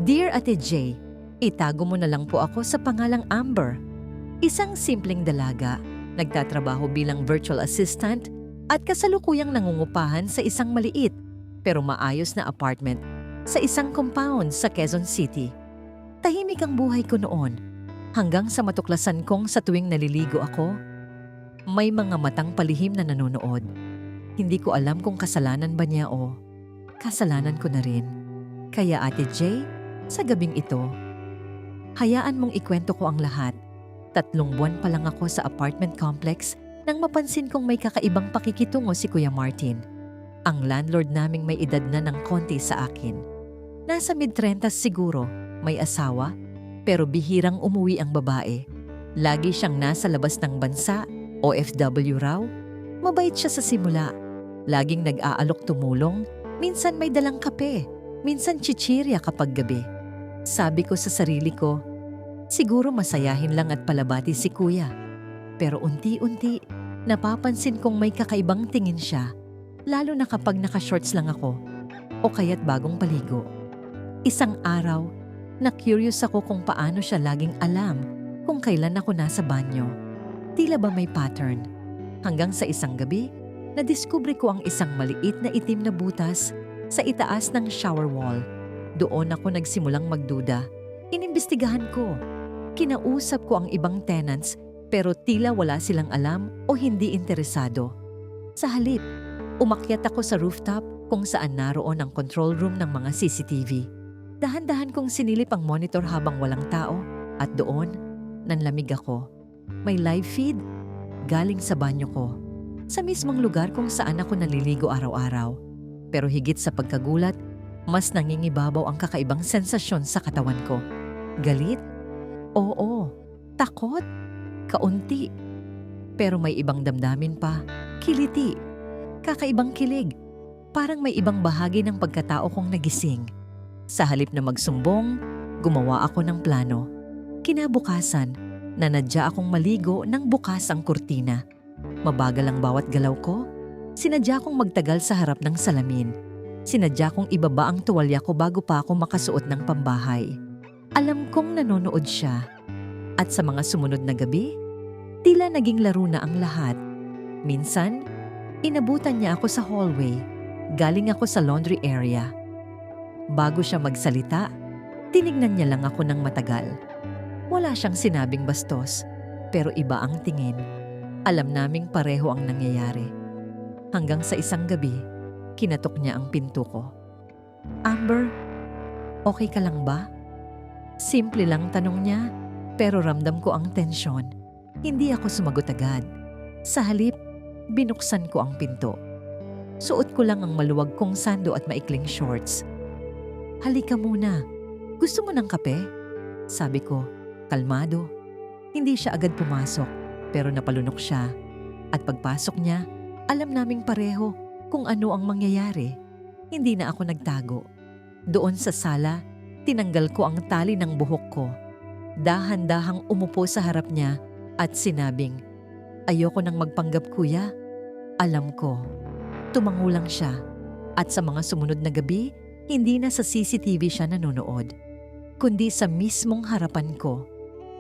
Dear Ate J, itago mo na lang po ako sa pangalang Amber. Isang simpleng dalaga, nagtatrabaho bilang virtual assistant at kasalukuyang nangungupahan sa isang maliit pero maayos na apartment sa isang compound sa Quezon City. Tahimik ang buhay ko noon hanggang sa matuklasan kong sa tuwing naliligo ako, may mga matang palihim na nanonood. Hindi ko alam kung kasalanan ba niya o kasalanan ko na rin. Kaya Ate J, sa gabing ito, hayaan mong ikwento ko ang lahat. 3 buwan pa lang ako sa apartment complex nang mapansin kong may kakaibang pakikitungo si Kuya Martin. Ang landlord naming may edad na ng konti sa akin. Nasa mid-30s siguro, may asawa, pero bihirang umuwi ang babae. Lagi siyang nasa labas ng bansa, OFW raw. Mabait siya sa simula. Laging nag-aalok tumulong, minsan may dalang kape, minsan chichirya kapag gabi. Sabi ko sa sarili ko, siguro masayahin lang at palabati si Kuya. Pero unti-unti, napapansin kong may kakaibang tingin siya, lalo na kapag naka-shorts lang ako o kaya't bagong paligo. Isang araw, na-curious ako kung paano siya laging alam kung kailan ako nasa banyo. Tila ba may pattern? Hanggang sa isang gabi, nadiskubre ko ang isang maliit na itim na butas sa itaas ng shower wall. Doon ako nagsimulang magduda. Inimbestigahan ko. Kinausap ko ang ibang tenants pero tila wala silang alam o hindi interesado. Sa halip, umakyat ako sa rooftop kung saan naroon ang control room ng mga CCTV. Dahan-dahan kong sinilip ang monitor habang walang tao at doon, nanlamig ako. May live feed galing sa banyo ko. Sa mismong lugar kung saan ako naliligo araw-araw. Pero higit sa pagkagulat, mas nangingibabaw ang kakaibang sensasyon sa katawan ko. Galit? Oo. Takot? Kaunti. Pero may ibang damdamin pa. Kiliti. Kakaibang kilig. Parang may ibang bahagi ng pagkatao kong nagising. Sa halip na magsumbong, gumawa ako ng plano. Kinabukasan, nanadya akong maligo nang bukas ang kurtina. Mabagal ang bawat galaw ko. Sinadya kong magtagal sa harap ng salamin. Sinadya kong ibaba ang tuwalya ko bago pa ako makasuot ng pambahay. Alam kong nanonood siya. At sa mga sumunod na gabi, tila naging laro na ang lahat. Minsan, inabutan niya ako sa hallway. Galing ako sa laundry area. Bago siya magsalita, tinignan niya lang ako ng matagal. Wala siyang sinabing bastos, pero iba ang tingin. Alam naming pareho ang nangyayari. Hanggang sa isang gabi, kinatok niya ang pinto ko. Amber, okay ka lang ba? Simple lang tanong niya, pero ramdam ko ang tensyon. Hindi ako sumagot agad. Sa halip, binuksan ko ang pinto. Suot ko lang ang maluwag kong sando at maikling shorts. Halika muna. Gusto mo ng kape? Sabi ko, kalmado. Hindi siya agad pumasok, pero napalunok siya. At pagpasok niya, alam naming pareho kung ano ang mangyayari. Hindi na ako nagtago. Doon sa sala, tinanggal ko ang tali ng buhok ko. Dahan-dahang umupo sa harap niya at sinabing, ayoko nang magpanggap kuya. Alam ko. Tumango lang siya. At sa mga sumunod na gabi, hindi na sa CCTV siya nanonood, kundi sa mismong harapan ko.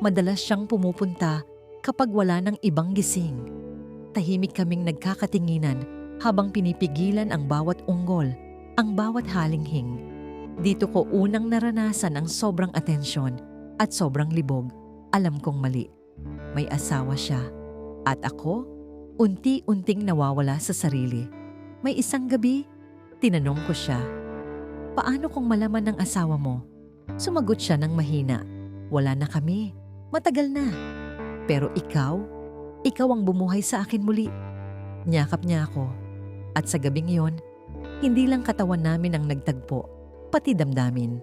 Madalas siyang pumupunta kapag wala ng ibang gising. Tahimik kaming nagkakatinginan habang pinipigilan ang bawat unggol, ang bawat halinghing. Dito ko unang naranasan ang sobrang atensyon at sobrang libog. Alam kong mali. May asawa siya. At ako, unti-unting nawawala sa sarili. May isang gabi, tinanong ko siya, paano kung malaman ng asawa mo? Sumagot siya ng mahina, wala na kami, matagal na. Pero ikaw ang bumuhay sa akin muli. Niyakap niya ako. At sa gabing yon, hindi lang katawan namin ang nagtagpo, pati damdamin.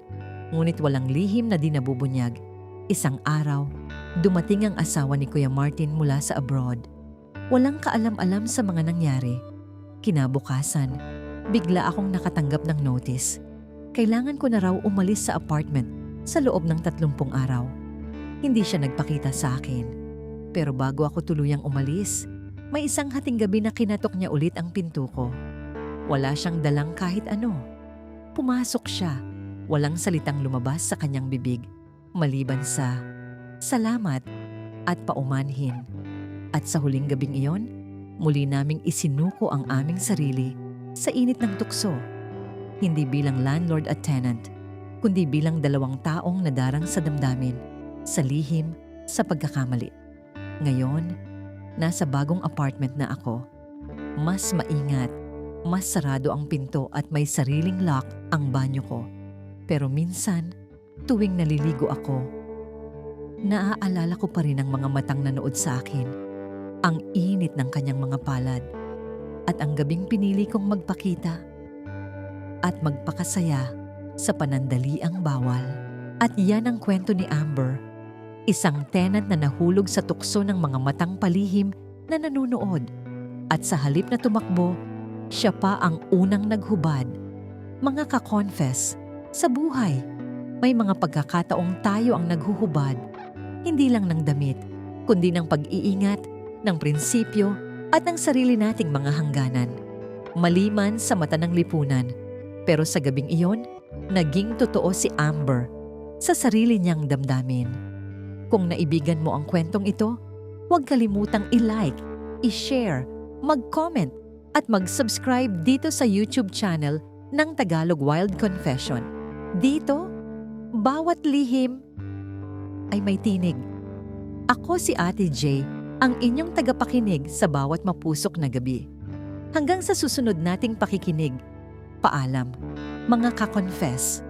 Ngunit walang lihim na di nabubunyag. Isang araw, dumating ang asawa ni Kuya Martin mula sa abroad. Walang kaalam-alam sa mga nangyari. Kinabukasan, bigla akong nakatanggap ng notice. Kailangan ko na raw umalis sa apartment sa loob ng 30 araw. Hindi siya nagpakita sa akin. Pero bago ako tuluyang umalis, may isang hating gabi na kinatok niya ulit ang pinto ko. Wala siyang dalang kahit ano. Pumasok siya, Walang salitang lumabas sa kanyang bibig maliban sa salamat at paumanhin. At sa huling gabing iyon, muli naming isinuko ang aming sarili sa init ng tukso. Hindi bilang landlord at tenant, kundi bilang dalawang taong nadarang sa damdamin, sa lihim, sa pagkakamali. Ngayon, nasa bagong apartment na ako. Mas maingat, mas sarado ang pinto at may sariling lock ang banyo ko. Pero minsan, tuwing naliligo ako, naaalala ko pa rin ang mga matang nanood sa akin, ang init ng kanyang mga palad, at ang gabing pinili kong magpakita at magpakasaya sa panandaliang bawal. At yan ang kwento ni Amber, isang tenant na nahulog sa tukso ng mga matang palihim na nanunood. At sa halip na tumakbo, siya pa ang unang naghubad. Mga ka-confess, sa buhay, may mga pagkakataong tayo ang naghuhubad, hindi lang ng damit, kundi ng pag-iingat, ng prinsipyo at ng sarili nating mga hangganan. Maliman sa mata ng lipunan, pero sa gabing iyon, naging totoo si Amber sa sarili niyang damdamin. Kung naibigan mo ang kwentong ito, huwag kalimutang i-like, i-share, mag-comment at mag-subscribe dito sa YouTube channel ng Tagalog Wild Confession. Dito, bawat lihim ay may tinig. Ako si Ate J, ang inyong tagapakinig sa bawat mapusok na gabi. Hanggang sa susunod nating pakikinig, paalam, mga ka-confess.